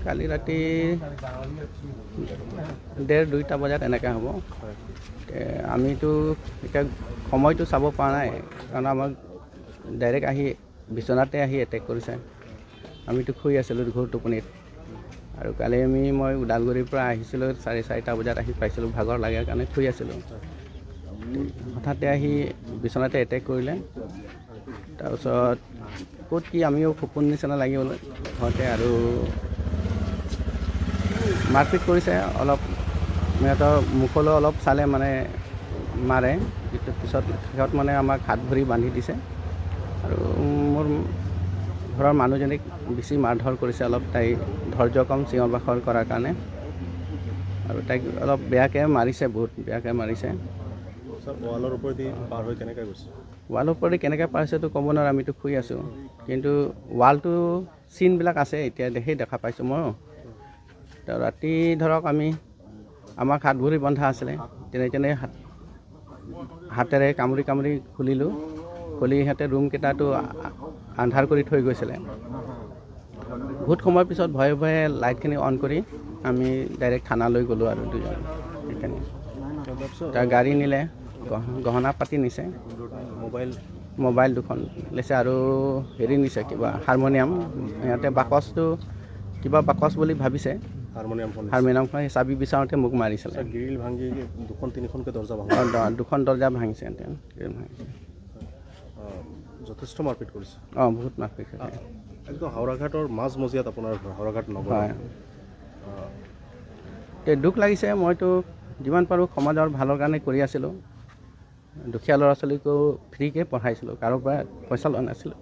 কালি ৰাতি 1:30-2টা বজাত এনেকৈ হ'ব। আমিতো এতিয়া সময়টো চাব পৰা নাই, কাৰণ আমাক ডাইৰেক্ট আহি বিচনাতে আহি এটেক কৰিছে। আমিতো শুই আছিলোঁ ঘোৰ টোপনিত। আৰু কালি মই ওদালগুৰিৰ পৰা আহিছিলোঁ 4:30 বজাত আহি পাইছিলোঁ, ভাগৰ লাগে কাৰণে শুই আছিলোঁ। হঠাতে আহি বিচনাতে এটেক কৰিলে। তাৰপিছত ক'ত কি আমিও সপোন নিচিনা লাগি গ'ল ঘৰতে, আৰু মাৰপিট কৰিছে অলপ। সিহঁতৰ মুখলৈ অলপ চালে মানে মাৰে, পিছত সিহঁত মানে আমাক হাত ভৰি বান্ধি দিছে। আৰু মোৰ ঘৰৰ মানুহজনীক বেছি মাৰধৰ কৰিছে অলপ, তাই ধৈৰ্য কম চিঞৰ বাখৰ কৰাৰ কাৰণে। আৰু তাইক অলপ বেয়াকৈ মাৰিছে, বহুত বেয়াকৈ মাৰিছে। ৱালৰ ওপৰেদি পাৰ হৈ কেনেকৈ গৈছে? ৱালৰ ওপৰেদি কেনেকৈ পাৰ হৈছেতো ক'ব নোৱাৰোঁ, আমিতো শুই আছোঁ। কিন্তু ৱালটো চিনবিলাক আছে, এতিয়া দেখা পাইছোঁ মই। তো ৰাতি ধৰক আমাক হাত ভৰি বন্ধা আছিলে, যেনে হাতেৰে কামুৰি কামুৰি খুলিলোঁ। খুলি সিহঁতে ৰুমকেইটাতো আন্ধাৰ কৰি থৈ গৈছিলে। বহুত সময়ৰ পিছত ভয়ে ভয়ে লাইটখিনি অন কৰি আমি ডাইৰেক্ট থানালৈ গ'লোঁ আৰু দুজন। সেইখিনি তাৰ গাড়ী নিলে, গহনা পাতি নিছে, মোবাইল 2খন লৈছে, আৰু হেৰি নিছে কিবা হাৰমনিয়াম। সিহঁতে কিবা বাকচ বুলি ভাবিছে, হাৰমনিয়ামখন চাবি বিচাৰোঁতে মোক মাৰিছিলে। গ্ৰিল ভাঙি 2-3খনকৈ দৰ্জা ভাঙি 2খন দৰ্জা ভাঙিছে সিহঁতে। যথেষ্ট মাৰপিট কৰিছে। বহুত মাৰপিট কৰিছে। একদম হাওৰাঘাটৰ মাজমজিয়াত আপোনাৰ ঘৰ, হাওৰাঘাট নগৰ। হয়, দুখ লাগিছে। মইতো যিমান পাৰোঁ সমাজৰ ভালৰ কাৰণে কৰি আছিলোঁ। দুখীয়া ল'ৰা ছোৱালীকো ফ্ৰীকৈ পঢ়াইছিলোঁ, কাৰোৰ পৰা পইচা লোৱা নাছিলোঁ।